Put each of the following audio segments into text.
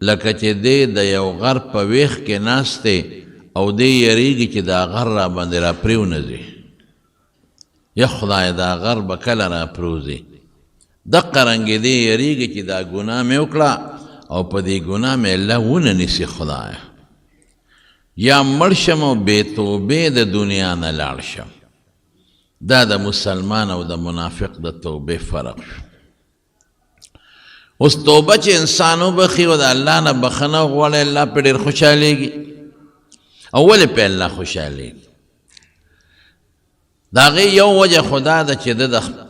لکه چې دی د یو غر په ویښ کې ناست دی او دی یریږي چې دا غر را باندې را پریونځي یا خدای دا غر به کله را پروځي دقه رنګې دی یریږي چې دا ګناه مې وکړه او په دې ګناه مې الله ونه نیسي خدایه یا مړ شم او بې توبې د دنیا نه لاړ شم دا د مسلمان او د منافق د توبې فرق شو اوس توبه چې انسان وبخي او د الله نه بخنه وغواړي الله پې ډېر خوشحالېږي او ولې پې الله خوشحالېږي د هغې یو وجه خدا ده چې د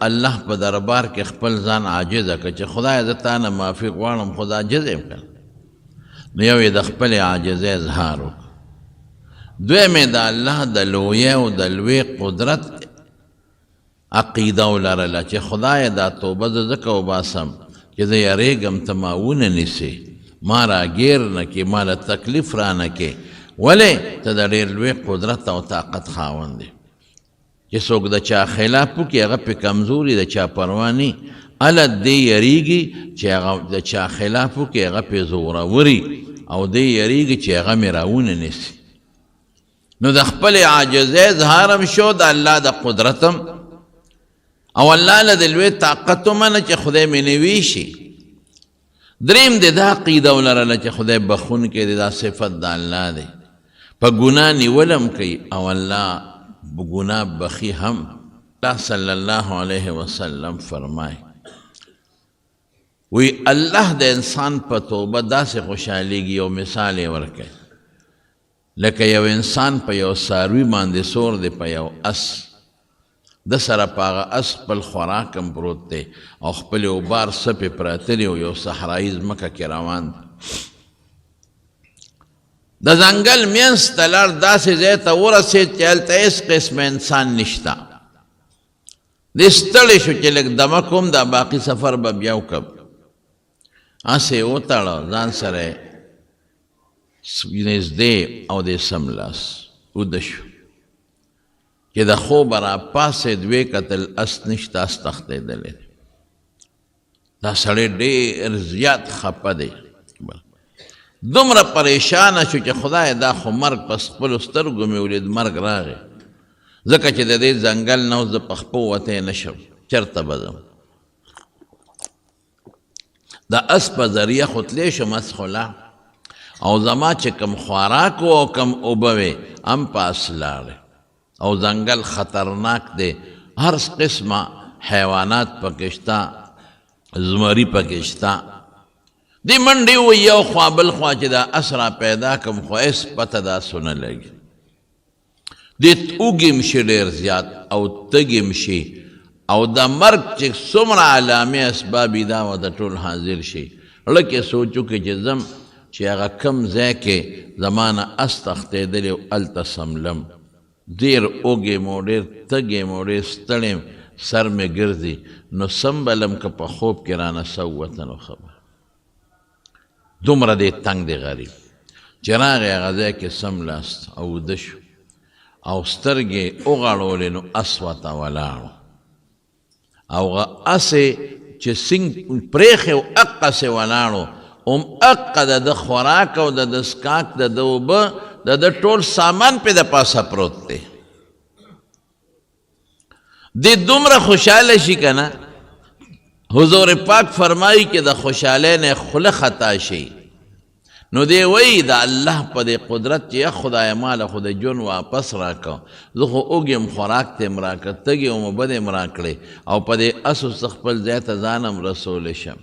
الله په دربار کې خپل ځان عاجزه کړه چې خدایه زه تا نه معافي غواړم خو دا عاجز یم که نو یو یې د خپلې عاجزۍ اظهار وکړه دویم یې د الله د لویۍ او د لوی قدرت عقیده ولرله چې خدایه دا توبه زه ځکه وباسم چې زه یریږم ته ما ونه نیسې ما راګیر نه کې ما له تکلیف را نه کې ولې ته د ډېر لوی قدرت او طاقت خاوند دی چې څوک د چا خلاف وکړي هغه پې کمزوري د چا پروا نه هله دی یریږي چې هغه د چا خلاف وکړي هغه پې زوروري او دی یریږي چې هغه مې راونه نیسي نو د خپلې عاجزۍ اظهار هم شو د الله د قدرت هم او الله له د لوی طاقت ومنه چې خدای مې نه شي دریم د دا عقیده ولرله چې خدای بخونکی دی دا صفت د الله دی په ګناه نیولم کوي او الله بگناہ بخی ہم اللہ صلی اللہ علیہ وسلم فرمائے وی اللہ دا انسان پا توبہ دا سے خوشحالیگی یو مثال ورکے لکه یو انسان پا یو ساروی باندې سور دی پا یو اس د سره پاغه اس خپل خوراکم پروت دی او خپل اوبار سپې پراته دی او یو صحرایي ځمکه کې روان دی د ځنګل منځ ته لاړ داسې ځای ته ورسېد چې هلته هېڅ قسمه انسان نشته دی ستړی شو چې لږ دمه کوم دا باقي سفر به بیا وکړم هسې یې وتړه ځان سره یې نږدې او دی سملاس وده شو چې د خوبه راپاڅېد ویې کتل اس نشته اس تښتېدلی دی دا سړی ډېر زیات خفه دی دومره پریشانه شو چې خدای دا خو مرګ په خپلو سترګو مې ولید مرګ راغی ځکه چې د دې ځنګل نه اوس زه په خپو وتی نه شم چېرته به ځم د اس په ذریعه خو تلی شم اس خو لاړ او زما چې کم خوراک و او کم اوبه وې هم په اس لاړې او ځنګل خطرناک دی هر قسمه حیوانات پکې شته زمري پکې شته دی منډې و یو خوا بل خوا چې دا اس را پیدا کم خو هېڅ پته داسې ونه لګي دی اوږې شي ډېر زیات او تږې شي او د مرګ چې څومره علامې اسبابي دا و د ټول حاضر شي زړه کې سوچ وکړي چې ځم چې هغه کم ځای کې زما نه اس تښتېدلی او هلته سملم ډېر اوږې مو ډېر تږې مو ډېر ستړی سر مې ګرځي نو سمبلم که په خوب کې رانه څه ووته نو خبر دومره دی تنگ دی غریب چې راغی هغه ځای کې سملاست او وده شو او سترګې وغړولې نو اس ورته ولاړو او هغه اسې چې سینګ پرېښې و اقسې ولاړو هم اقه د ده خوراک او د ده څښاک د ده اوبه د ده ټول سامان پې د پاسه پروت دی دی دومره خوشحاله شي که نه حضور پاک فرمایی که د خوشحالی نه خوله خطا شي نو دی وی د الله په دې قدرت چې یا خدای ماله خو د ژوند واپس راکړه زه خو اوږ یم خوراک ته یم راکړه تږې یم اوبه دې م راکړې او په دې اسو څه خپل ځای ته ځان هم رسولی شم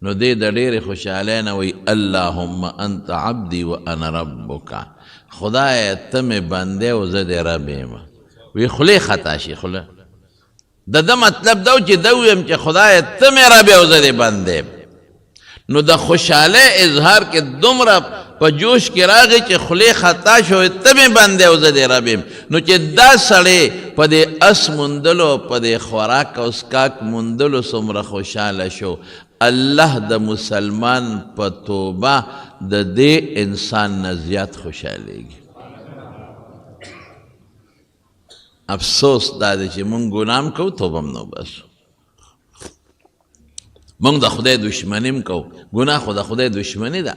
نو دی د ډېرې خوشحالۍ نه وی اللهم انت عبدي وانا ربک خدای ته مې بنده او زه دې رب یم وی خولې خطا شي خوله د ده مطلب دا و چې ده ویم چې خدای ته مې رب او زه دې بنده نو د خوشحالۍ اظهار کې دومره په جوش کې راغی چې خولې خطا شوې ته مې بنده او زه دې رب یم نو چې دا سړی په دې اس موندلو په دې خوراک او څښاک موندلو څومره خوشحاله شو الله د مسلمان په توبه د دې انسان نه زیات خوشحالېږي افسوس دا دی چې مونږ ګناه هم کوو توبه هم نه وباسو مونږ د خدای دشمني م کوو ګناه خو د خدای دشمني ده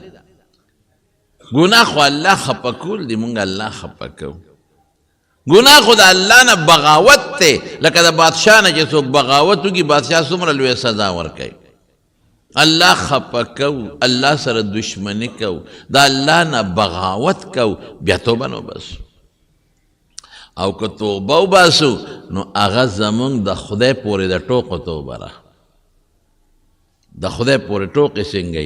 ګناه خو الله خفه کول دي مونږ الله خفه کوو ګناه خو د الله نه بغاوت دی لکه د بادشاه نه چې څوک بغاوت وکړي بادشاه څومره لویه سزا ورکوي الله خفه کوو الله سره دشمني کوو د الله نه بغاوت کوو بیا توبه نه وباسو او که توبه وباسو نو هغه زمونږ د خدای پورې د ټوقو توبه ده د خدای پورې ټوقې څنګه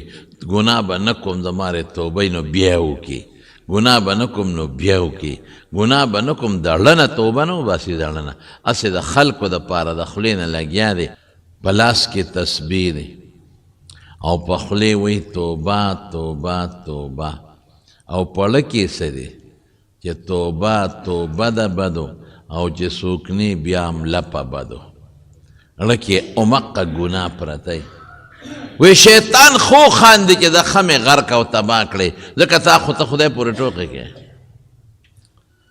ګناه به نه کوم زماره توبه نو بیا وکړي ګناه به نه کوم نو بیا وکړي ګناه به نه کوم دړنه توبه نه وباسي دړنه هسې د خلکو دپاره د خولې نه لګیا دی په لاس کې تسبیح دی او په خولې وایي توبه توبه توبه او په زړه کې څه دی چې توبه توبه د بدو او چې څوک نه بیا هم لپه بدو زړه کې عمقه ګناه پرتی وی شیطان خو خاندي چې د خمې غرق او تباه کړې ځکه تا خو ته خدای پورې ټوقې کې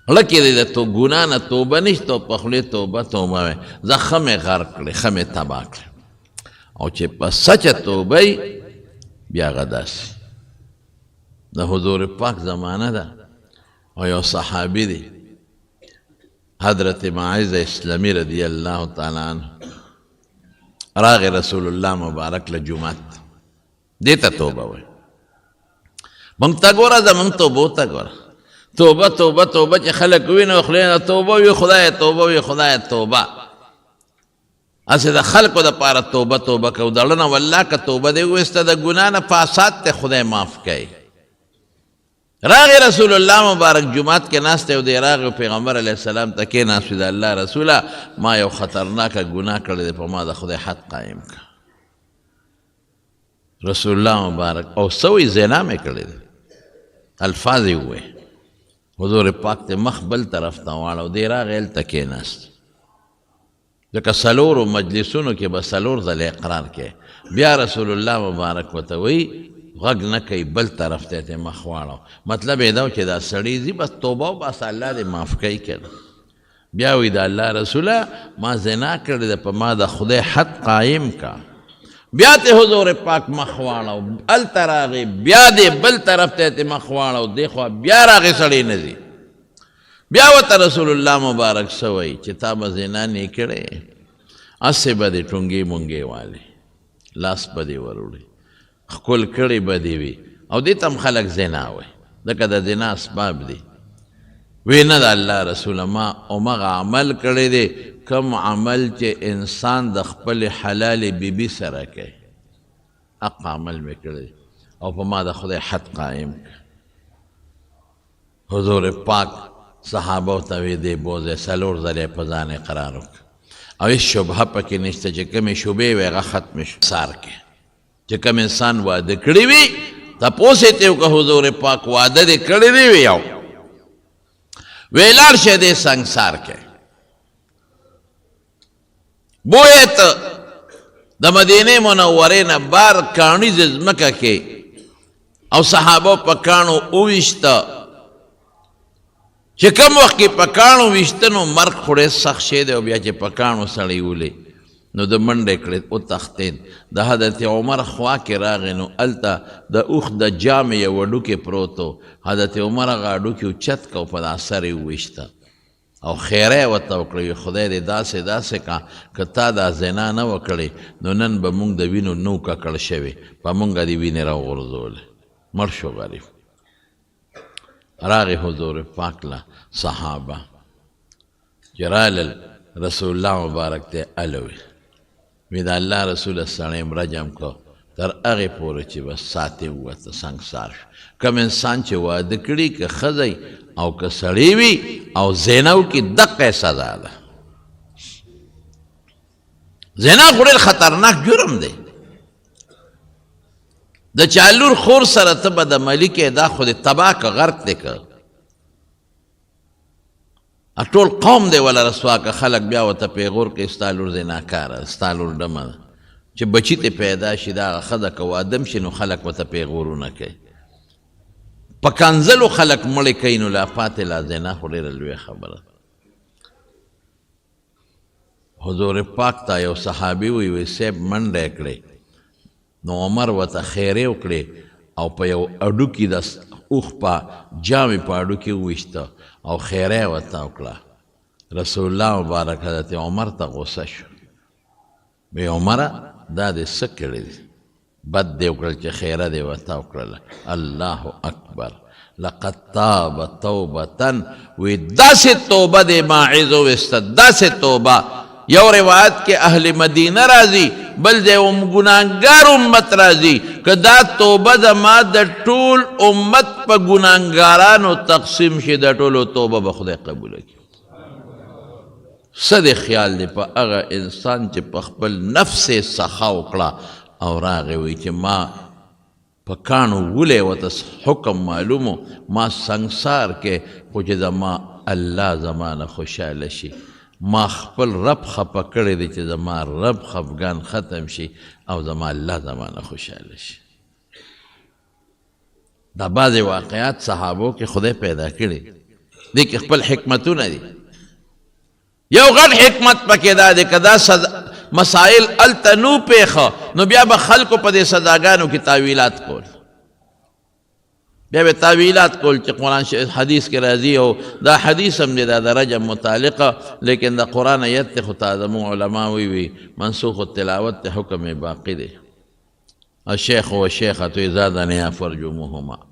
زړه کې دی د ګناه نه توبه نشته او په خولې توبه توبه وی زه خمې غرق کړې خمې تباه کړې او چې په سچه توبه بیا هغه داسې د حضور پاک زمانه ده او یو صحابي دی حضرت معاذ اسلامي رضی الله تعالی عنه راغی رسول الله مبارک له جمعات دې ته توبه وایي موږ ته ګوره زموږ توبو ته ګوره توبه توبه توبه چې خلک وویني خولې نه توبه وي خدایه توبه وي خدایه توبه هسې د خلکو دپاره توبه توبه کوو دړه نه والله که توبه دې وویسته د ګناه نه فاساد ته خدای معاف کوي راغی رسول الله مبارک جمعات کې ناست دی او دی راغی پیغمبر علیه السلام ته کېناست د الله رسوله ما یو خطرناکه ګناه کړی دی په ما د خدای حد قایم که رسول الله مبارک او څه وایي زنا مې کړی دی الفاظ یې ووایي حضور پاک ته مخ بل طرف ته واړو دی راغی هلته کېناست ځکه څلورو مجلسونو کې به څلور ځله اقرار کوي بیا رسول الله مبارک ورته وایي غږ نه کوي بل طرف ته یې مخ واړو مطلب یې دا چې دا سړی ځي بس توبه وباسه الله دې معاف کوي که بیا وایي د الله رسوله ما زنا کړې ده په ما د خدای حد قایم کا بیا ته حضور پاک مخ واړو هلته راغی بیا دې بل طرف ته یې مخ واړو دې خوا بیا راغی سړی نه ځي بیا ورته رسول الله مبارک څه وایي چې تا به زنا نه کړې هسې به دې ټونګې مونګې والې لاس به دې وروړې خکل کړی به دې وي او دې ته هم خلک زنا وایي ځکه د زنا اسباب دي وی نه د الله رسوله ما همغه عمل کړی دی کم عمل چې انسان د خپل حلال بیبي سره کوي حق عمل مې کړی او په ما د خدای حد قایم حضور پاک صحابو ته وی دی بوځې څلور ځلې په ځان اقرار وکړه او هېڅ شبهه پکې نشته چې کومې شبهې وي هغه ختمې شو سار کې چې کوم انسان واده کړی وي تپوس یې ته وکړه حضور پاک واده دې کړی دی وي یو وی لاړ شه دې سنګسار کې بویې ته د مدینې منورې نه بار کاڼیزه ځمکه کې او صحابو په کاڼو وویشته چې کوم وخت کې په کاڼو ویشته نو مرګ خو ډېر سخت شی دی او بیا چې په کاڼو سړی ولې نو د منډې کړې وتښتېد د حضرت عمر خوا کې راغی نو هلته د اوښ د جامې یو هډوکی پروت و حضرت عمر هغه هډوکي اوچت که او په دا سر یې وویشته او خیره یې ورته وکړه خدای دې داسې داسې کا که تا دا زنا نه وکړې نو نن به مونږ د وینو نو ککړ شوې په مونږ دې وینې راوغورځولې مړ شو غریب راغی حضور پاک له صحابه چې رالل رسول الله مبارک ته الوي وی د الله رسول سړی م رجم کو تر هغې پورې چې بس ساتې ووته سنګسار شو کوم انسان چې واده کړي که ښځی او که سړی وي او زنا وکړي دقه سزا ده زنا خو ډېر خطرناک جرم دی د چا لور خور سره ته به د ملي کې دا خو دې تباه که غرق دی که ټول قوم دی ولا رسوا که خلک بیا ورته پیغور کوي ستا لور زناکاره ستا لور ډمه ده چې بچي ته پیدا شي دا هغه ښځه که واده م شي نو خلک ورته پیغورونه کوي په کنځلو خلک مړې کوي نو لا پاتې لا زنا خو ډېره لویه خبره حضور پاک ته یو صحابي وی صاحب منډه یې کړې نو عمر ورته خیرې وکړې او په یو اډوکي د اوښ په جامې په اډوکي وویشته او خیرې ورته وکړه رسول الله مبارک حضرت عمر ته غوسه شو وی عمره دا دې څه کړي دي بد دې وکړل چې خیره دې ورته وکړله الله اکبر لقد تاب توبة وی داسې توبه دې ماعز وویسته داسې توبه یو روایت کې اهل مدینه راځي بل د یو ګناهګار امت راځي که دا توبه زما د ټول امت په ګناهګارانو تقسیم شي د ټولو توبه به خدای قبوله کړي څه دې خیال دی په هغه انسان چې په خپل نفس یې سخا وکړه او راغی وی چې ما په کاڼو ولی ورته حکم معلومو ما سنګسار کې خو چې زما الله زما نه خوشحاله شي ما خپل رب خفه کړی دی چې زما رب خفګان ختم شي او زما الله زما نه خوشحاله شي دا بعضې واقعات صحابو کې خدای پیدا کړي دې کې خپل حکمتونه دي یو غټ حکمت پکې دا دی که دا مسائل الته نو پیښه نو بیا به خلکو په دې سزاګانو کې تعویلات کول بیا به تعویلات کول چې قرآن حدیث کې راځي او دا حدیث هم دی دا د رجم متعلقه لیکن د قرآن ایت خو ته زموږ علما وی منسوخ التلاوت ته حکم باقی دی الشیخ والشیخة اذا زنیا فرجموهما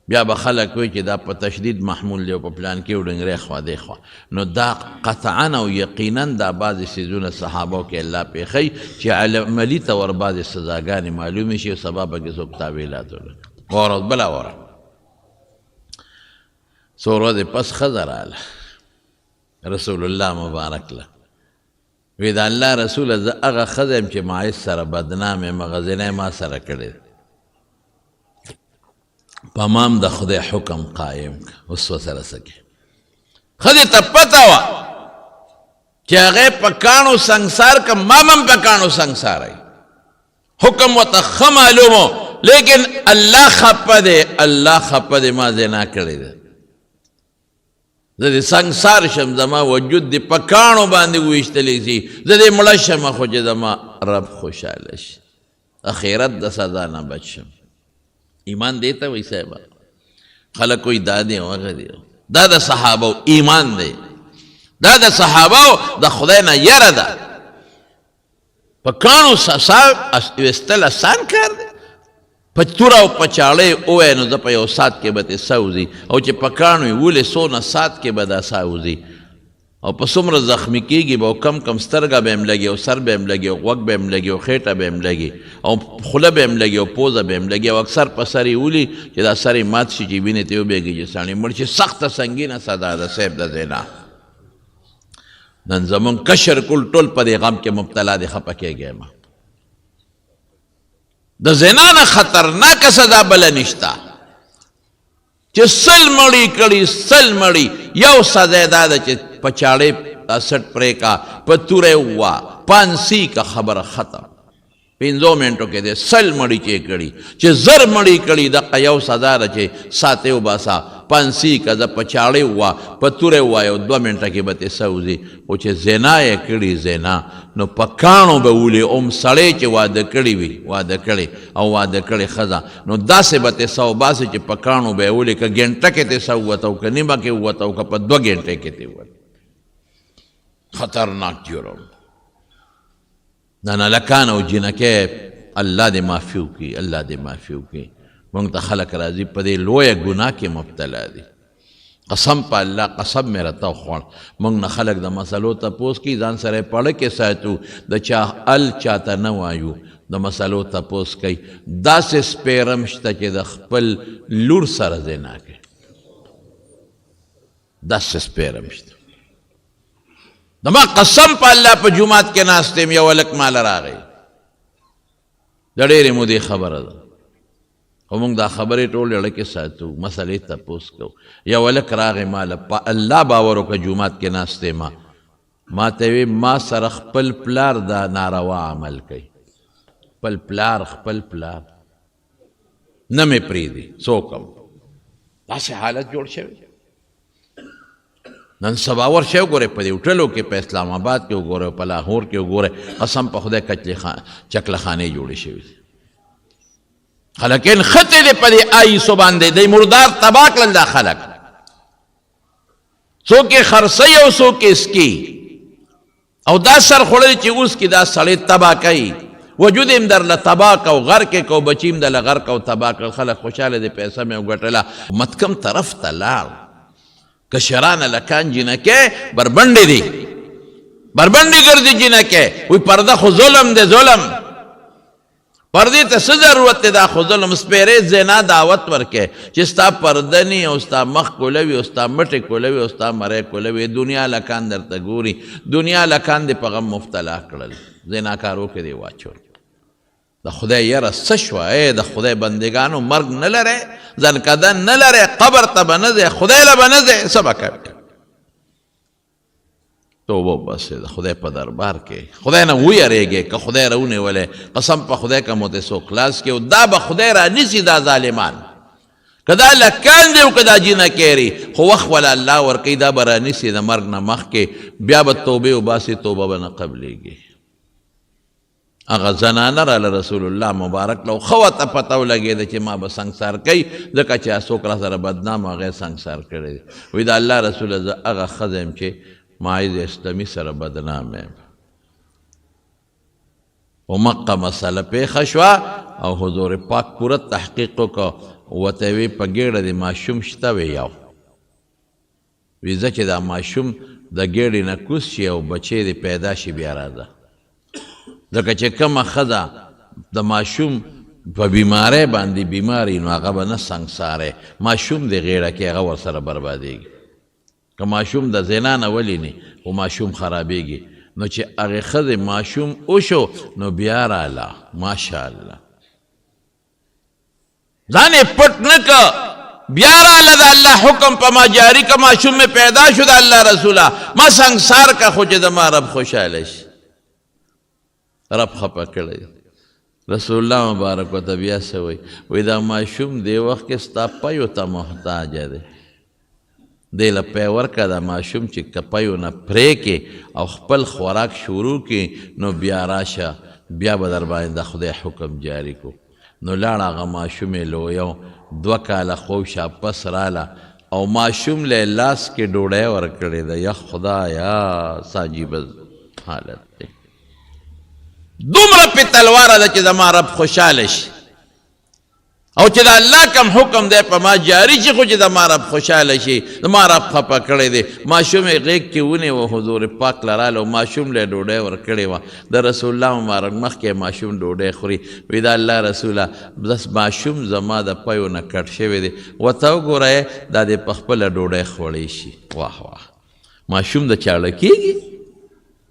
بیا به خلک وی چې دا په تشدید محمول دی او په پلان کې وډنګرې خوا دی خوا نو دا قطعا او یقینا دا بعضې څیزونه صحابو کې الله پېښی چې عملي طور بعضې سزاګانې معلومې شي او سبا پکې څوک تعویلات وکړي وره بله وره څو ورځې پس ښځه راله رسول الله مبارک له وی د الله رسوله زه هغه ښځه یم چې معیز سره بدنام یم هغه زینه ما سره کړې په مام د خدای حکم قایم که اوس ورسره څه کې ښځې ته پته وه چې هغې په کاڼو سنګسار که مام هم په کاڼو سنګساری حکم ورته ښه معلوم و لیکن الله خفه دی الله خفه دی ما زنا کړې ده زه دې سنګسار شم زما وجود دې په کاڼو باندې وویشتلی شي زه دې مړه شمه خو چې زما رب خوشحاله شي اخرت د سزا نه بچ شم ایمان دیتا وی صاحبا خلق کوئی دا دی وغه دی دا د صحابه ایمان دی دا د صحابه د خدای نه یره ده په کانو وستل آسان کار دی په توره او په چاړې ووایې نو زه په یو ساعت کې به ترې سوځي او چې په کاڼو یې ولې څونه ساعت کې به دا ساوځي او په څومره زخمي کېږي به او کم کم سترګه به هم لګي او سر به هم لګي او غوږ به هم لګي او خېټه به هم لګي او خوله به هم لګي او پوزه به هم لګي او اکثر په سر یې ولي چې دا سر یې مات شي چې وینې ته وبهېږي چې سړی مړ شي سخته سنګینه سزا ده صاحب د زنا نن زمونږ کشر کل ټول په دې غم کې مبتلا دی خفه کېږی ما د زنا نه خطرناکه سزا بله نشته چې سل مړی کړي سل مړی یو سزا یې دا ده چې په چاړې سټ پرې کا په توره ووا پانسی کا خبره ختم 5 منټو کې دې سل مړی چې کړي چې زر مړی کړي دغه یو سزا ده چې ساته وباسا پانسی کا د په چاړې ووا په توره ووا یو 2 منټه کې به ترې سوځي او چې زنا یې کړي زنا نو په کاڼو به ولي سړی چې واده کړي وي واده کړي او واده کړي ښځه نو داسې به ترې سو باسي چې په کاڼو به یې ولي که ګنټه کې ترې سو ووته او که نیمه کې ووته او که په 2 ګنټې کې ترې ووته خطرناک جرم نه لکان او جنکې الله دې معافي وکړي الله دې معافي وکړي مونږ ته خلک راځي په دې لویه ګناه کې مبتلا دي قسم په الله قسم مې راته وخوړ مونږ نه خلک د مسلو تپوس کوي ځان سره یې پړه کې ساتو د چا چاته نه وایو د مسلو تپوس کوي داسې سپیرم شته چې د خپل لور سره زنا کوي داسې سپیرم شته دما قسم په الله په جمعات کې ناست یم یو هلک ماله راغی د ډېرې مودې خبره ده خو موږ دا خبرې ټول زړه کې ساتو مسلې تپوس کوو یو هلک راغی ماله په الله باور وکړه جومات کې ناست ما ما ته وی ما سره خپل پلار دا ناروا عمل کوي خپل پلار نه مې پرېږدي څوک هم داسې حالت جوړ شوی نن سبا ورشئ وګورئ په دې هوټلو کې په اسلام آباد کې وګورئ په لاهور کې وګورئ قسم په خدای چکله خانې جوړې شوي خلقین خطې دې په دې آیسو باندې دی مردار تباه کړل دا خلق څوک یې خرڅوي او څوک یې اسکي او دا سر خوړلی چې اوس کې دا سړی تباه کوي وجود هم درله تباه کو غرق کو بچیم دله غرق او تباه کړل خلک خوشحاله دي پیسه مې وګټله امت کوم طرف ته لاړ کشران لکان جنکې بربنډې دي بربنډې ګرځي جنکې وی پرده خو ظلم دی ظلم پردې ته څه ضرورت دی دا خو ظلم سپېرې زنا دعوت ورکې چې ستا پرده نی او ستا مخ کولوي او ستا مټې کولوي او ستا مرۍ کولوي دنیا لکان درته ګوري دنیا لکان دې په غم مبتلا کړل زناکارو کې دې واچول د خدای یره څه شوه د خدای بندګانو مرګ نه لرئ ځنکدن نه لرئ قبر ته به نه ځئ خدای له به نه ځئ څه به کوئ توبه وباسئ د خدای په دربار کې خدای نه ویریږئ که خدای راونیولی قسم په خدای که مو دې څوک خلاص کړي او دا به خدای رانیسي دا ظالمان که دا لکان دی او که دا جنکې خو وخت وله الله ورکوي دا به رانیسي د مرګ نه مخکې بیا به توبې وباسي توبه به نه قبلېږي هغه زنانه راله رسول الله مبارک له ښه ورته پته ولګېده چې ما به سنګسار کوي ځکه چې څوک را سره بدنام هغه سنګسار کړی دی وایي د الله رسوله زه هغه ښځه یم چې ماعز اسلامي سره بدنام یم و مقه مسله پیښه شوه او حضور پاک پوره تحقیق وکړه ورته وی په ګېډه د ماشوم شته وی یو وی زه چې دا ماشوم د ګېډې نه کوز شي او بچی دې پیدا شي بیا راځه ځکه چې کومه ښځه د ماشوم په بیماری باندې بیماري نو هغه به نه سنګساری ماشوم د غېړه کې هغه ورسره بربادېږي که ماشوم د زنا نه ولیني خو ماشوم خرابېږي نو چې هغې ښځې ماشوم وشو نو بیا راله ماشاءالله ځان یې پټ نه که بیا راله د الله حکم په ما جاري که ماشوم مې پیدا شو د الله رسوله ما سنګسار که خو چې زما رب خوشحاله شي رب خفه کړی رسول الله مبارک ورته بیا څه وایي وایي دا ماشوم دې وخت کې ستا پیو ته محتاجه دی دې له پی ورکړه دا ماشوم چې که پیو نه پرې کې او خپل خوراک شروع کړي نو بیا راشه بیا به در باندې د خدای حکم جاري کو نو لاړ هغه ماشوم یې لویو 2 کاله خوب شاپس راله او ماشوم له لاس کې ډوډۍ ورکړې ده یا خدایا څه عجیبه حالت دی دومره پې تلواره ده چې زما رب خوشحاله شي او چې د الله کم حکم دی په ما جاري شي خو چې زما رب خوشحاله شي زما رب خفه کړی دی ماشوم یې غېږ کې ونیوه حضور پاک له راله او ماشوم له ډوډۍ ورکړې وه د رسول الله مبارک مخکې ماشوم ډوډۍ خوري وایي د الله رسوله بس ماشوم زما د پیو نه کټ شوی دی ورته وګورئ دا دې په خپله ډوډۍ خوړی شي واه واه ماشوم د چاړه کېږي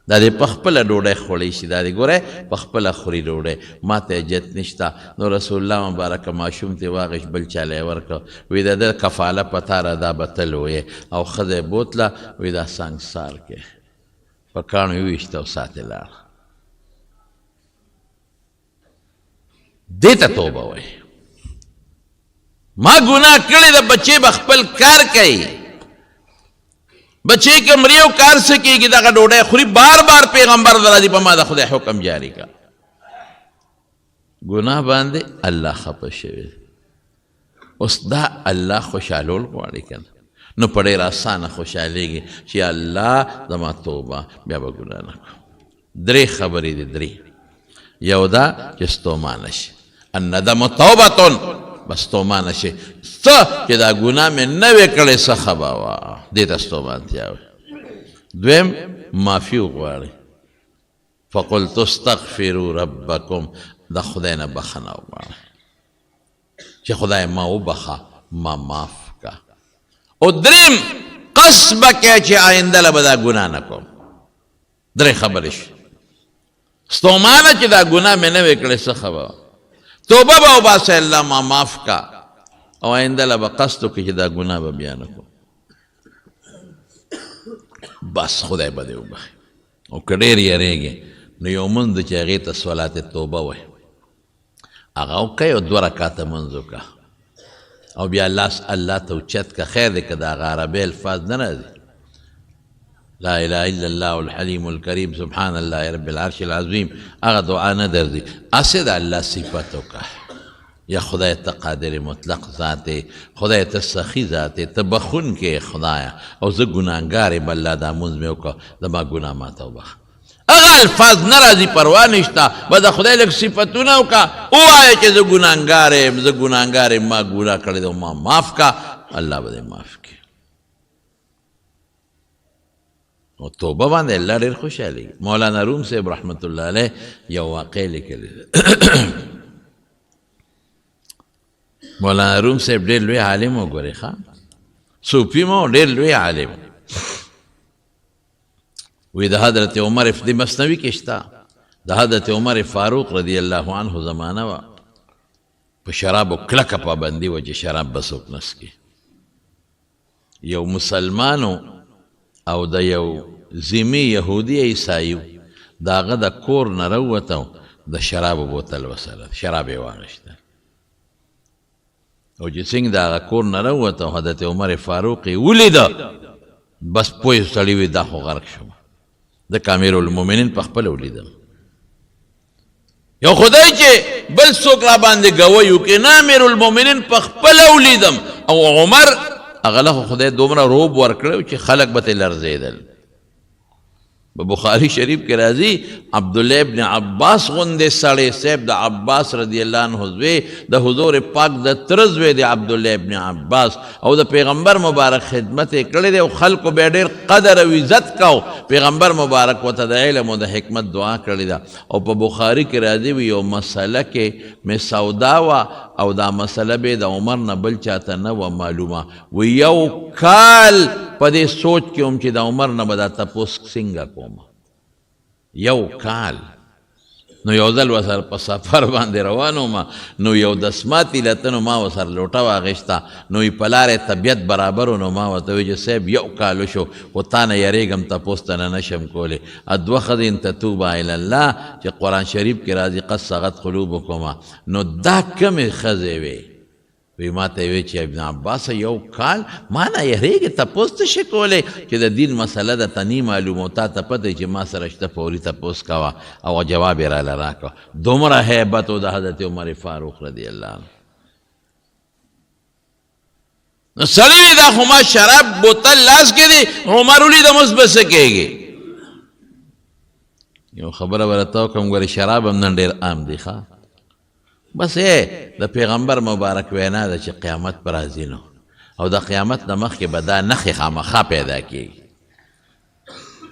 دا دې په خپله ډوډۍ خوړی شي دا دې ګورئ په خپله خوري ډوډۍ ما ته حاجت نشته نو رسول الله مبارکه ماشوم ته واغېش بل چاله یې ورکړه وایي د ده کفاله په تا را دا به تل ویې او ښځه یې بوتله وایي دا سنګسار کې په کاڼو یې وویشته او ساتې لاړه دې ته توبه وایي ما ګناه کړې ده بچې به خپل کار کوي بچے کے مریو کار سے کی گی دغه ډوډۍ خوري بار بار پیغمبر راځي په ما د خدای حکم جاری کا ګناه باندې الله خفه شوی اوس دا الله خوشحالول غواړي کنه نو په ډېر اسانه خوشحالېږي چې الله زما توبه بیا به ګناه نه کوم 3 خبرې دي 3 یو دا چې ستومانه شي الندم توبة بس ستومانه شي څه چې دا ګناه مې نه وې کړې څه خبه وه دې ته ستومانتیا وي دویم معافي وغواړئ فقلت استغفروا ربکم د خدای نه بخښنه وغواړئ چې خدای ما وبخه ما معاف کا او دریم قصد به کوې چې آینده له به دا ګناه نه کوم 3 خبرې شي ستومانه چې دا ګناه مې نه وې کړې څه خبه توبه به وباسئ الله ما معاف کا او آینده له به قصد وکړي چې دا ګناه به بیا نه کوم بس خدای به دې وبخي او که ډېر یېرېږې نو یو منځ چې هغې ته صلات توبه وایي هغه وکړئ او 2 رکعته منځ وکړه او بیا لاس الله ته اوچت که خیر دی که د هغه عربۍ الفاظ نه راځي لا اله الا الله الحلیم الکریم سبحان الله رب العرش العظیم هغه دعا نه درځي هسې د الله صفت وکړه یا خدای ته قادر مطلق ذات دی، خدای ته سخي ذات دی، ته بخونکی خدایه او زه ګناهګار یم الله دا مونځ مې وکړه زما ګناه ماته وبخه. هغه الفاظ نه راځي پروا نشته، به د خدای لږ صفتونه وکړه، ووایه چې زه ګناهګار یم، زه ګناهګار یم، ما ګناه کړې ده ما معاف کړه، الله به دې معاف کړي. او توبه باندې الله ډېر خوشحالېږي. مولانا روم صاحب رحمت الله علیه یو واقع لیکلی مولانا روم صاحب ډېر لوی عالم وګورئ ښه، صوفي مو ډېر لوی عالم. وی د حضرت عمر د مثنوي کې شته د حضرت عمر فاروق رضی الله عنه زمانه وه، په شرابو کلکه پابندي وه چې شراب به څوک نه څښي. یو مسلمانو او د یو ذمي یهودي عیسایي د هغه د کور نه راووته، د شرابو بوتل وسره شراب یې واخیسته، او چې څنګه د هغه کور نه راووته حضرت عمر فاروق یې ولیده، بس پوه سړي وي دا خو غرق شوم. د امیر المؤمنین په خپله ولیدم. یو خدای چې بل څوک را باندې ګوی وکړي، نه امیر المؤمنین په خپله ولیدم. او عمر هغه له خدای دومره روب ورکړی چې خلک به ترې لرزېدل. په بخاري شریف کې راځي عبدالله ابن عباس غوندې سړی صاحب د عباس رضی الله عنه زوی د حضور پاک د تره زوی د عبدالله ابن عباس او د پیغمبر مبارک خدمت یې کړی دی او خلکو به یې ډېر قدر او عزت کو. پیغمبر مبارک ورته د علم او د حکمت دعا کړې ده. او په بخاري کې راځي وي یو مسله کې مې سودا وه او دا مسله به د عمر نه بل چاته نه وه معلومه. وی یو کال په دې سوچ کې هم چې د عمر نه به دا تپوس څنګه کوم، یو کال. نو یو ځل ورسره په سفر باندې روان وم، نو یو دسماتي لته ما ورسره لوټه واخیسته، نو یې په لارې طبیعت برابر و، نو ما ورته وویل چې صاحب یو کال وشو خو تا نه یریږم تپوس ته نه نشم کولی. دوه ښځې تتوبه الی الله چې قرآن شریف کې راځي قد صغت قلوبکما، نو دا کمې ښځې وې؟ وی ما ته وی چې ابن عباس یو کال ما نه یریږي تپوس ته شي کولی چې د دین مسله ده ته نی معلومه، تا ته پته چې ما سره شته فوري تپوس کوه او جواب یې راله راکړه. دومره هیبت و د حضرت عمر فاروق رضی الله عنه. نو سړی وي دا خو ما شراب بوتل لاس کې دی، عمر ولیدم اوس به څه کېږي. یو خبره به راته وکړم، ګورې شراب هم نن ډېر عام دی ښه، بس د پیغمبر مبارک وینا ده چې قیامت به راځي نو، او د قیامت نه مخکې به دا نښې خامخا پیدا کېږي.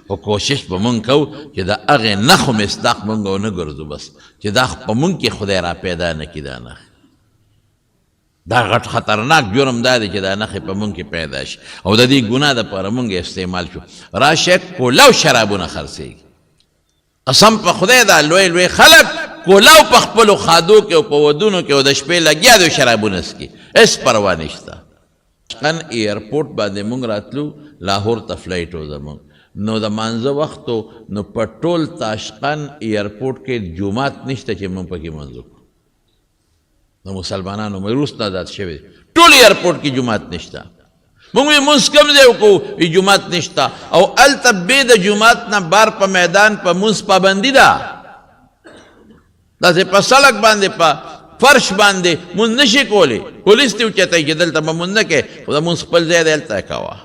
خو کوشش به مونږ کوو چې د هغې نښو مصداق مونږ ونه ګرځو، بس چې دا په مونږ کې خدای را پیدا نه کړي دا نښې. دا غټ خطرناک جرم دا دی چې دا نښې په مونږ کې پیدا شي او د دې ګناه دپاره مونږ استعمال شو. راشه کولو شرابونه خرڅېږي، قسم په خدای دا لوی لوی خلک کولاو په خپلو خادو کې او په ودونو کې او د شپې لګیا دی شرابونه څکي، هېڅ پروا نشته. تاشقند ایرپورټ باندې مونږ راتلو، لاهور ته فلایټ و زمونږ، نو د مانځه وخت و، نو په ټول تاشقند ایرپورټ کې جومات نشته چې مونږ پکې مونځ وکړو. د مسلمانانو وروسته آزاد شوی ټول ایرپورټ کې جومات نشته. مونږ وی مونځ کوم ځای وکړو؟ وی جومات نشته. او هلته بې د جومات نه بار په میدان په مونځ پابندي ده، داسې په سړک باندې په فرش باندې مونځ نشي کولی. پولیس ته اوچتوي چې دلته به مونځ نه کوې، خو د مونځ خپل ځای دی هلته یې کوه.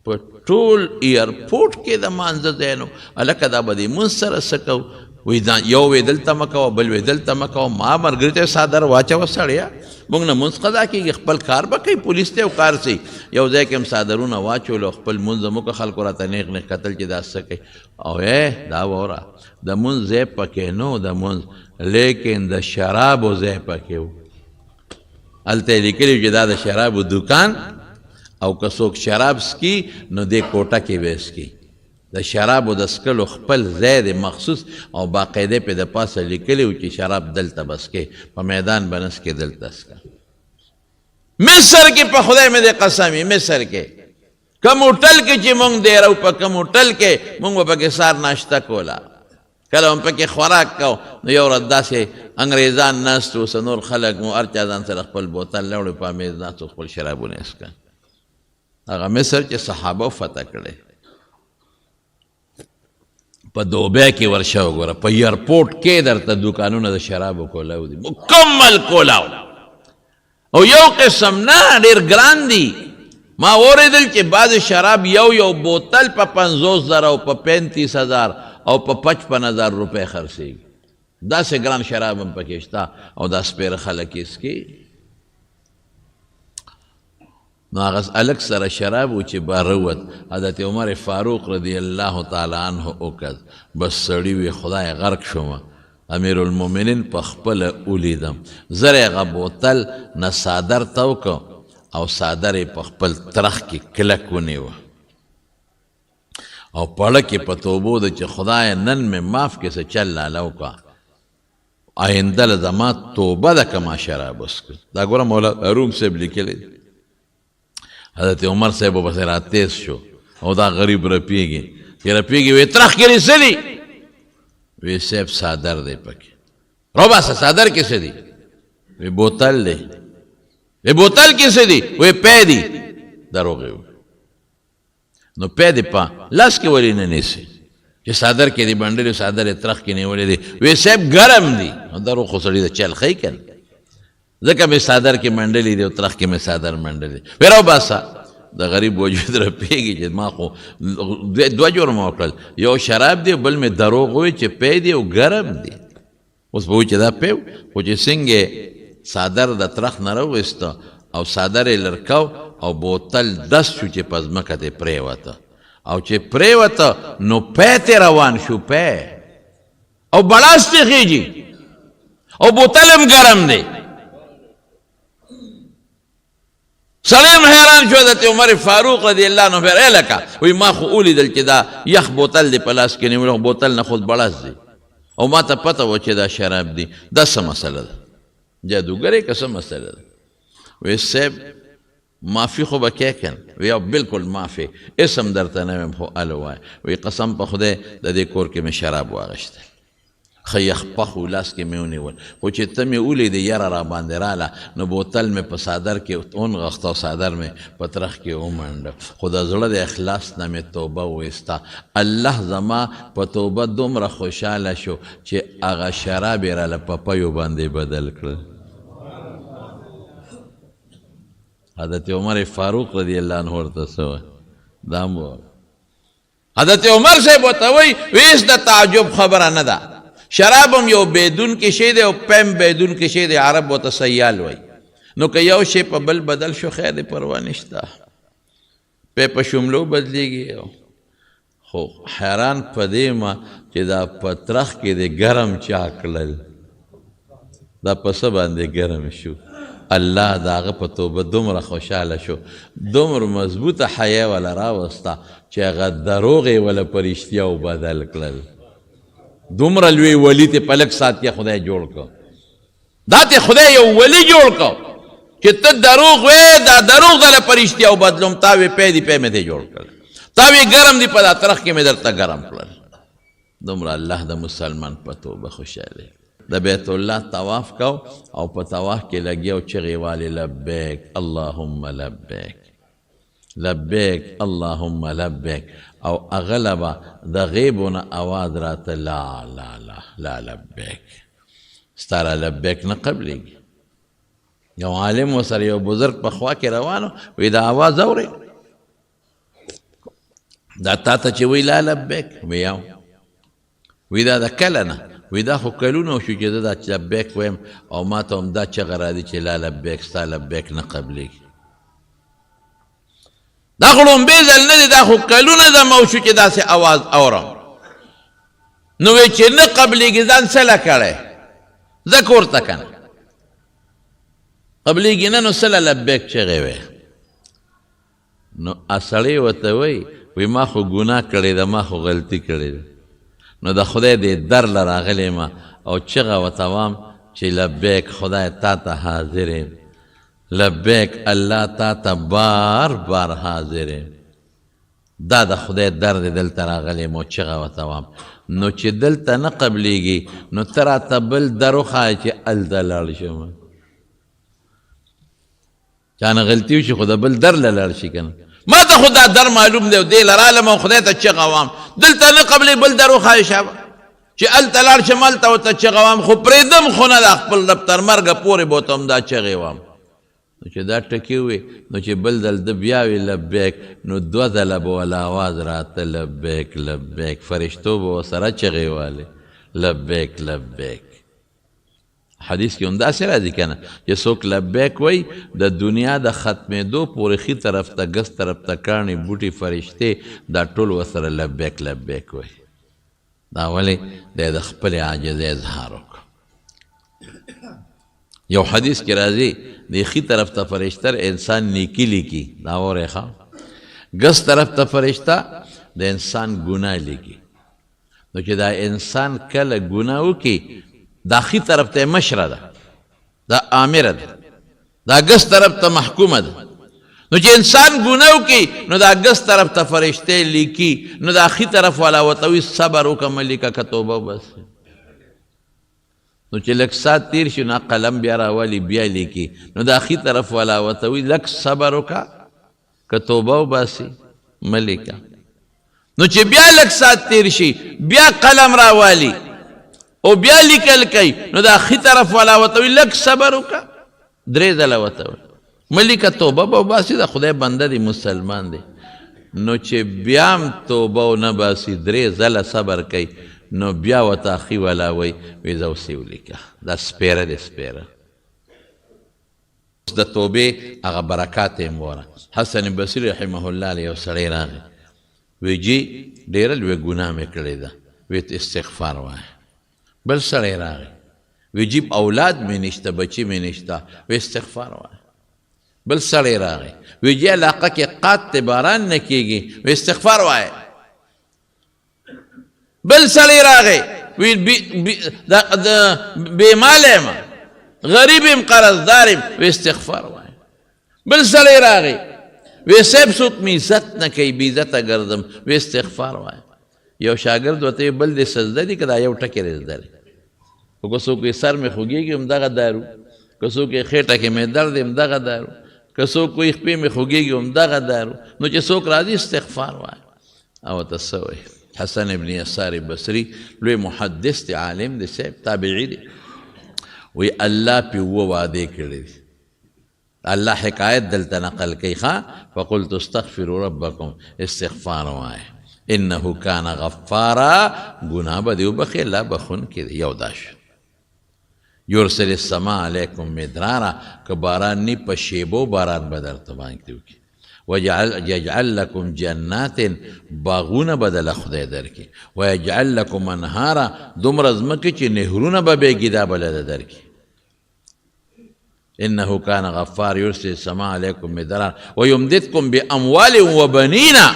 په ټول ایرپورټ کې د مانځه ځای نو هلکه دا به دې مونځ سره څه کوو؟ وی یو وی دلته مه کوه، بل وی دلته مه کوه. ما ملګري ته څادر واچوه سړیه، مونږ نه مونځ قضا کېږي، خپل کار به کوي، پولیس ته یو کار سي. یو ځای کې هم څادرونه واچولو، خپل مونځ هم وکړه، خلکو راته نیغ نیغ کتل چې دا څه کوي. او دا واوره د مونځ ځای پکې نه د مونځ، لیکن د شرابو ځای پکې و. هلته یې لیکلي چې دا د شرابو دوکان، او که څوک شراب څکي نو دې کوټه کې به څکي. د شرابو د څکلو خپل ځای دی مخصوص، او باقاعده پې د پاسه لیکلي و چې شراب دلته به څکې، په میدان به نه څکې، دلته څکه. مصر کې په خدای مې دې قسم وي، مصر کې کوم هوټل کې چې مونږ دیرو، په کوم هوټل کې مونږ به پکې سهار ناشته کوله، کله هم پکې خوراک کو. نو یو ورځ داسې انګریزان ناست و، څه نور خلک مو هر چا ځان سره خپل بوتل راوړی، په میز ناست و، خپل شرابونه یې څکل. هغه مصر چې صحابه فتح کړی، په دوبۍ کې ورشه وګوره په ایرپورټ کې درته دوکانونه د شرابو کولاو دي مکمل کولاو او یو قسم نه ډېر ګران دي ما اوریدل چې بعض شراب یو بوتل په 50,000 او په 35,000 او په 55,000 روپۍ خرڅېږي داسې ګران شراب هم پکې شته او دا سپېره خلک یې څښي نو هغه هلک سره شراب و چې باره ووت حضرت عمر فاروق رضی الله تعالی عنه وکړ بس سړي وي خدای غرق شومه امیر المؤمنین په خپله ولیدم زر هغه بوتل نه څادر تو که او څادر یې په خپل ترخ کې کلک ونیوه او پړه کې په توبو ده چې خدای نن مې معاف کې څه چل لاله وکړه آینده له زما توبه ده که ما شراب وڅښل دا ګوره مولا روم صاحب لیکلی دی حضرت عمر صاحب پسې راتیز شو او دا غریب رپیږي چې رپیږي وی ترخ کې رسلی وی صاحب څادر دی پکې رو باسه څادر کې څه دی وی بوتل دی وی بوتل کې څه دی وی پی دی دروغ یې نو پی دی په لاس کې ولې نه نیسي چې څادر کې دی بنډلې څادر یې ترخ کې نیولې دی وی صاحب ګرم دی دروغ خو سړي د چل ښیي که نه ځکه مې څادر کې منډلې دی او ترخ کې مې څادر منډلې وی رو باسه د غریب وجود رپېږي چې ما خو دوه جرمه وکړل یو شراب دی بل مې دروغ ووی چې پی دی او ګرم دی اوس به وایي چې دا پی خو چې څنګه څادر د ترخ نه راوویسته او څادر یې لرکو او بوتل دس شو چې په ځمکه ترې پرېوته او چې پرېوته نو پی ترې روان شو پی او بړاس ترې خېږي او بوتل هم ګرم دی سړی هم حیران شو حضرت عمر فاروق رضی الله عنه ای لکه وی ما خو ولیدل چې دا یخ بوتل دی په لاس کې نیولی بوتل نه خود بړاس دی او ما ته پته وه چې دا شراب دی دا څه مسله ده جادوګرې که څه مسله ده وی صاحب معافي خو به کې کن وی بالکل معافي اسم درته نه ویم خو ال ووایه وی قسم په خدای د دې کور کې مې شراب واغېشتل ښه یخ پخ و لاس کې مې ونیول خو چې ته مې ولیدې یره را باندې راله نو بوتل مې په څادر کې ونغښته او څادر مې په ترخ کې ومنډه خو د زړه د اخلاص نه مې توبه وایسته الله زما په توبه دومره خوشحاله شو چې هغه شراب یې راله په پیو باندې بدل کړل حضرت عمر فاروق رضی الله عنه ورته څه وایي دا هم حضرت عمر صاحب ورته وایي هېڅ د تعجب خبره نه ده شراب هم یو بیدون کې شی دی او پیم بیدون کې شی دی عرب ورته سیال وایي نو که یو شی په بل بدل شو خیر دی پروا نشته پی په شملو بدلیږي خو حیران په دې ما چې دا په ترخ کې دی ګرم چا کړل دا په څه باندې ګرم شو الله د هغه په توبه دومره خوشحاله شو دومره مضبوطه حیا وله راوسته چې هغه دروغ یې وله په رښتیاو بدل کړل دومره لوی ولی ته په لږ ساعت کې خدای جوړ کړ دا ته خدای یو ولی جوړ کړ چې ته دروغ وې دا دروغ دله په رښتیاو بدلوم تا وې پی دی پی مې ته جوړ کړل تا وې ګرم دی په دا ترخ کې مې درته ګرم کړل دومره الله د مسلمان په توبه خوشحاله د بیت الله طواف کو او په طواف کې لګیا او چغې والې لبیک اللهم لبیک لبیک اللهم لبیک او اغلبه د غیبونه آواز راته لا لا لا لا لبیک ستاره لبیک نه قبلیږي یو عالم ورسره یو بزرګ په خوا کې روانو وی دا آواز اورې دا تا ته چې وی لا لبیک وی دا د کله نه وی دا خو کلونه شو چې دا لبیک ویم او ما ته هم دا چغه راځي چې لا لبیک ستا لبیک نه قبلیږي دا خو لومبې ځل نه دی دا خو کلونه زما وشو چې داسې اواز اورم نو وی چې نه قبلیږي ځان څه له کړی ځکه ورته که نه قبلیږي نه نو څه له لبیک چغې وی نو سړی ورته وی ما خو ګناه کړې ده ما خو غلطي کړې ده نو د خدای دې در له راغلی ما او چغه ورته وام چې لبیک خدای تا ته حاضر یم لبیک الله تا ته بار بار حاضر یم دا د خدای در دی دلته راغلی مو چغه ورته وام نو چې دلته نه قبلیږي نو ته راته بل در وښایه چې هلته لاړ شم چانه غلطي وشي خو د بل در له لاړ شي که نه ما ته خو دا در معلوم دی او دې له رالم او خدای ته چغه وام دلته نه قبلې بل در وښایه شابه چې هلته لاړ شم هلته ورته چغه وام خو پرېږدم خو نه د خپل رب تر مرګه پورې به ورته همدا چغې وام نو چې دا ټکي وې نو چې بل ځل ده بیا وي لبیک نو 2 ځله به وله اواز راته لبیک لبیک فرشتو به ورسره چغې والې لبیک لبیک حدیث کې هم داسې راځي که نه چې څوک لبیک وایي د دنیا د ختمېدو پورې ښي طرف ته ګس طرف ته کاڼي بوټي فرشتې دا ټول ورسره لبیک لبیک وایي دا ولې دی د خپلې عاجزۍ اظهار وکړو یو حدیث کې راځي د ښي طرف ته فرشته انسان نیکي لیکي دا اورئ ښه ګس طرف ته فرشته د انسان ګناه لیکي نو چې دا انسان کله ګناه وکړي دا ښي طرف ته مشره ده دا آمره ده دا ګس طرف ته محکومه ده نو چې انسان ګناه وکړي نو دا ګس طرف ته فرشتې لیکي نو دا ښي طرف والا ورته وایي صبر وکړه مه لیکه که توبه وباسې نو چې لږ ساعت تېر شي نو قلم بیا راولي بیا لیکي نو دا ښي طرف والا ورته وایي لږ صبر وکړه که توبه وباسې مه لیکه نو چې بیا لږ ساعت تېر شي بیا قلم راوالي او بیا لیکل کوي نو دا ښي طرف والا ورته وایي لږ صبر وکړه 3 ځله ورته وایي مه لیکه توبه به وباسي د خدای بنده دی مسلمان دی نو چې بیا هم توبه ونه باسي 3 ځله صبر کوي نو بیا ورته ښي والا وایي وایي زه اوس یې ولیکه دا سپیره دی سپیره د توبې هغه برکات یې وګوره حسن بصري رحمه الله علیه یو سړی راغی وی جی ډېره لویه ګناه مې کړې ده وی استغفار وایه بل سړی راغی وی جی اولاد مې نشته بچی مې نشته وی استغفار وایه بل سړی راغی وی جی علاقه کې قات باران نه کېږي وی استغفار وایه بل سړی راغی وی بېماله یم غریب یم قرضدار یم وی استغفار وایه بل سړی راغی وی صاحب څوک مې عزت نه کوي بې عزته ګرځم وی استغفار وایه یو شاګرد ورته بل دې سجده دي که دا یو ټکی دې زده دی خو که څوک سر مې خوږېږي همدغه دارو که څوک خېټه کې مې درد دی همدغه دارو که څوک کوی خپې مې خوږېږي همدغه دارو نو چې څوک راځي استغفار وایه او ورته څه وایي حسن ابن یسار بصري لوی محدث دی عالم دی صاحب تابعي دی وی الله پې 2 وعدې کړي دي الله حکایت دلته نقل کوي ښه فقلت استغفروا ربکم استغفار وایه انه کان غفارا گناه به دې وبخي الله بخونکی دی یو دا شو یرسل السماء علیکم مدرارا که باران نی په شیبو باران به درته باندې وکړي ویجعل لکم جنات باغونه به دله خدای درکړي ویجعل لکم انهارا دومره ځمکې چې نهرونه به بېږي دا به له درکړي انه کان غفار یرسل السماء علیکم مدرارا ویمددکم باموال وبنینا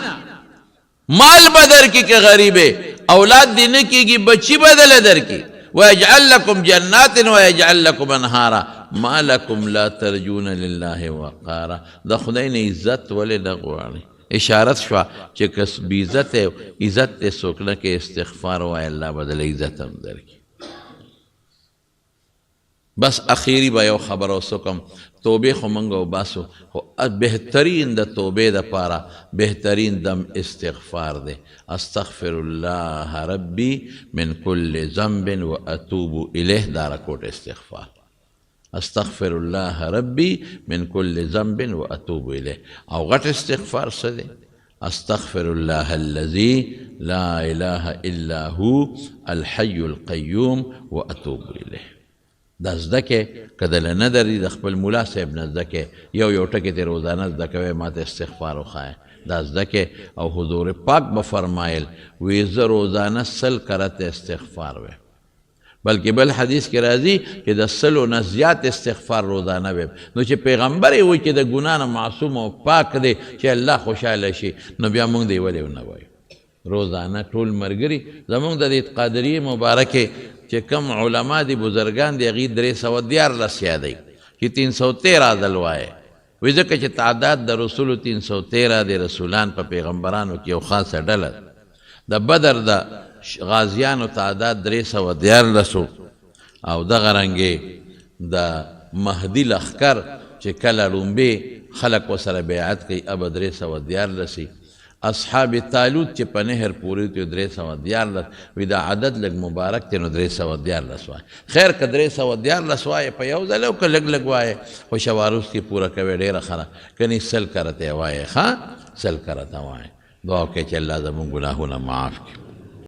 مال بدر کی کہ غریبے اولاد دینے کی بچی بدل در کی ویجعل لکم جنات ویجعل لکم انہارا ما لکم لا ترجون للہ وقارا دا خدای نے عزت ولی نغوانی اشارت شوا چه کس بی عزت ہے عزت تے سوکنا کے استغفار وای اللہ بدل عزت ہم در کی بس اخیری با یو خبر او سکم توبه خو منگو باسو خو بہترین دا توبه دا پارا بہترین دم استغفار دے استغفر اللہ ربی من کل ذنب و اتوب الیہ دارا کوٹ استغفار استغفر اللہ ربی من کل ذنب و اتوب الیہ او غٹ استغفار سدے استغفر اللہ الذی لا الہ الا ہو الحی القیوم و اتوب الیہ دا زده کې که دله نه دري د خپل ملا صاحب نه زده کې یو ټکي ته روزانه زده کوئ ما ته استغفار وښایه دا زده کې او حضور پاک به فرمایل وی زه روزانه 100 کرته استغفار ویم بلکې بل حدیث کې راځي چې د 100 نه زیات استغفار روزانه ویم نو چې پیغمبر یې وایي چې د ګناه نه معصوم او پاک دی چې الله خوشحاله شي نو بیا موږ دی ولې ونه وایو روزانه ټول ملګري زموږ د دې قادریې مبارکې چې کم علما دی بزرگان دی هغوی 314 یادوي چې 313 ځل وایه وایي ځکه چې تعداد د رسولو 313 د رسولان په پیغمبرانو کې یو خاصه ډله د بدر د غازیانو تعداد 314 او دغه رنګې د مهدي لښکر چې کله لومبې خلک ورسره بیعت کوي ابه 314 اصحاب تالوت چې په نهر پورې ته 314 وي دا عدد لږ مبارک دی نو 314 وایي خیر که 314 وایي په یو ځل او که لږ لږ وایي خو شواروس کې پوره کوي ډېره ښه ده کنی 100 کرته وایي ښه 100 کرته وایي دعا وکړئ چې الله زموږ ګناهونه معاف کړي